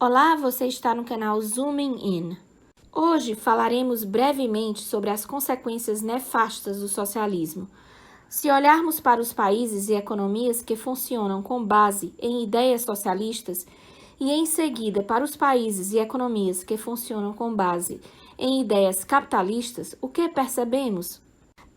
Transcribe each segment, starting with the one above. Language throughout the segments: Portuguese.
Olá, você está no canal Zooming In. Hoje falaremos brevemente sobre as consequências nefastas do socialismo. Se olharmos para os países e economias que funcionam com base em ideias socialistas e em seguida para os países e economias que funcionam com base em ideias capitalistas, o que percebemos?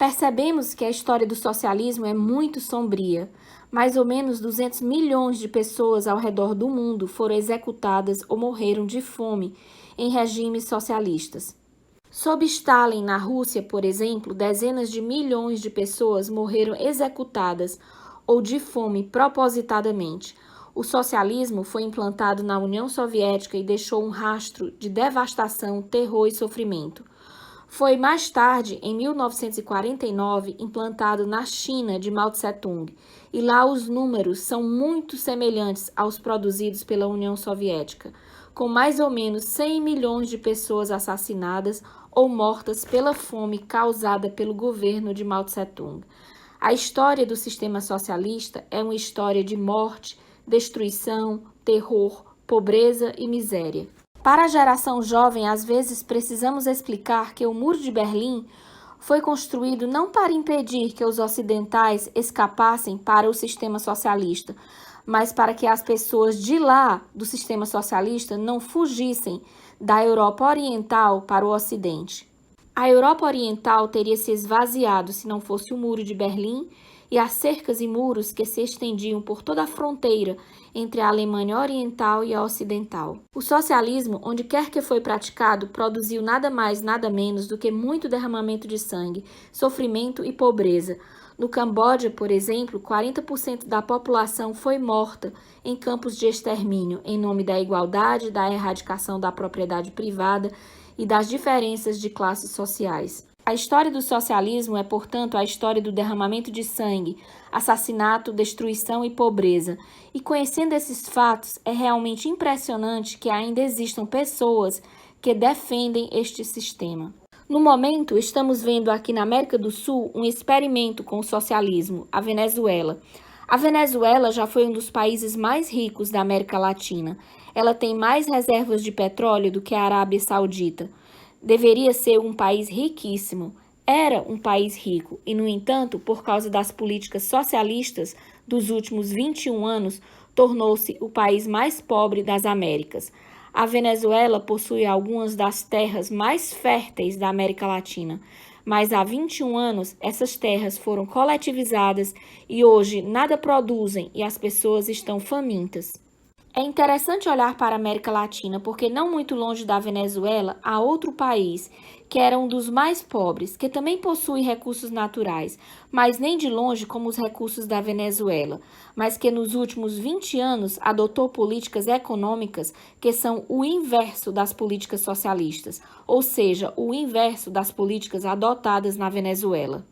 Percebemos que a história do socialismo é muito sombria. Mais ou menos 200 milhões de pessoas ao redor do mundo foram executadas ou morreram de fome em regimes socialistas. Sob Stalin, na Rússia, por exemplo, dezenas de milhões de pessoas morreram executadas ou de fome propositadamente. O socialismo foi implantado na União Soviética e deixou um rastro de devastação, terror e sofrimento. Foi mais tarde, em 1949, implantado na China de Mao Tse-tung, e lá os números são muito semelhantes aos produzidos pela União Soviética, com mais ou menos 100 milhões de pessoas assassinadas ou mortas pela fome causada pelo governo de Mao Tse-tung. A história do sistema socialista é uma história de morte, destruição, terror, pobreza e miséria. Para a geração jovem, às vezes precisamos explicar que o Muro de Berlim foi construído não para impedir que os ocidentais escapassem para o sistema socialista, mas para que as pessoas de lá do sistema socialista não fugissem da Europa Oriental para o Ocidente. A Europa Oriental teria se esvaziado se não fosse o Muro de Berlim e as cercas e muros que se estendiam por toda a fronteira entre a Alemanha Oriental e a Ocidental. O socialismo, onde quer que foi praticado, produziu nada mais, nada menos do que muito derramamento de sangue, sofrimento e pobreza. No Camboja, por exemplo, 40% da população foi morta em campos de extermínio, em nome da igualdade, da erradicação da propriedade privada e das diferenças de classes sociais. A história do socialismo é, portanto, a história do derramamento de sangue, assassinato, destruição e pobreza. E conhecendo esses fatos, é realmente impressionante que ainda existam pessoas que defendem este sistema. No momento, estamos vendo aqui na América do Sul um experimento com o socialismo, a Venezuela. A Venezuela já foi um dos países mais ricos da América Latina. Ela tem mais reservas de petróleo do que a Arábia Saudita. Deveria ser um país riquíssimo. Era um país rico e, no entanto, por causa das políticas socialistas dos últimos 21 anos, tornou-se o país mais pobre das Américas. A Venezuela possui algumas das terras mais férteis da América Latina, mas há 21 anos essas terras foram coletivizadas e hoje nada produzem e as pessoas estão famintas. É interessante olhar para a América Latina porque não muito longe da Venezuela há outro país que era um dos mais pobres, que também possui recursos naturais, mas nem de longe como os recursos da Venezuela, mas que nos últimos 20 anos adotou políticas econômicas que são o inverso das políticas socialistas, ou seja, o inverso das políticas adotadas na Venezuela.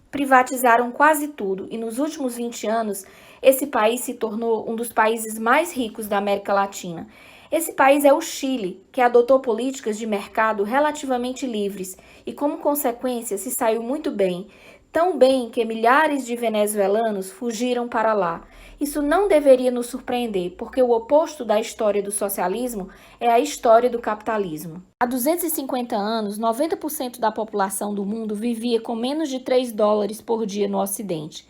Privatizaram quase tudo e nos últimos 20 anos esse país se tornou um dos países mais ricos da América Latina. Esse país é o Chile, que adotou políticas de mercado relativamente livres e, como consequência, se saiu muito bem, tão bem que milhares de venezuelanos fugiram para lá. Isso não deveria nos surpreender, porque o oposto da história do socialismo é a história do capitalismo. Há 250 anos, 90% da população do mundo vivia com menos de 3 dólares por dia no Ocidente.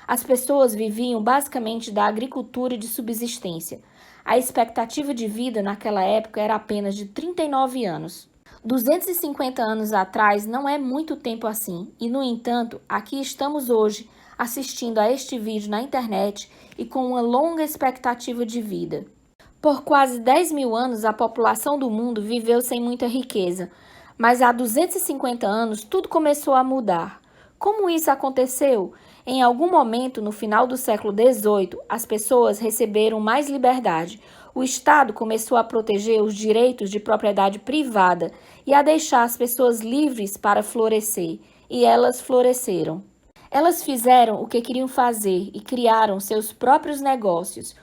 As pessoas viviam basicamente da agricultura e de subsistência. A expectativa de vida naquela época era apenas de 39 anos. 250 anos atrás não é muito tempo assim, e no entanto, aqui estamos hoje assistindo a este vídeo na internet e com uma longa expectativa de vida. Por quase 10 mil anos, a população do mundo viveu sem muita riqueza, mas há 250 anos tudo começou a mudar. Como isso aconteceu? Em algum momento, no final do século XVIII, as pessoas receberam mais liberdade. O Estado começou a proteger os direitos de propriedade privada e a deixar as pessoas livres para florescer, e elas floresceram. Elas fizeram o que queriam fazer e criaram seus próprios negócios.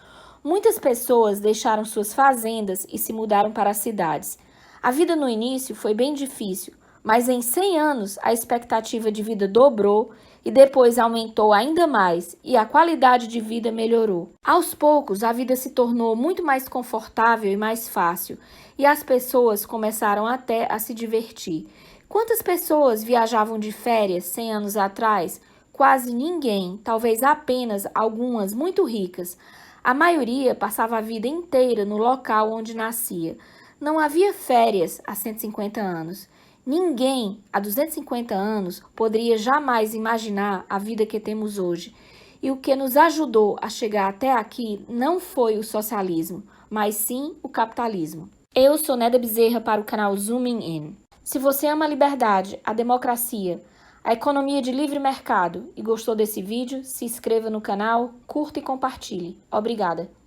Muitas pessoas deixaram suas fazendas e se mudaram para as cidades. A vida no início foi bem difícil, mas em 100 anos a expectativa de vida dobrou e depois aumentou ainda mais e a qualidade de vida melhorou. Aos poucos, a vida se tornou muito mais confortável e mais fácil, e as pessoas começaram até a se divertir. Quantas pessoas viajavam de férias 100 anos atrás? Quase ninguém, talvez apenas algumas muito ricas. A maioria passava a vida inteira no local onde nascia. Não havia férias há 150 anos. Ninguém, há 250 anos, poderia jamais imaginar a vida que temos hoje. E o que nos ajudou a chegar até aqui não foi o socialismo, mas sim o capitalismo. Eu sou Neda Bezerra para o canal Zooming In. Se você ama a liberdade, a democracia, a economia de livre mercado e gostou desse vídeo, se inscreva no canal, curta e compartilhe. Obrigada!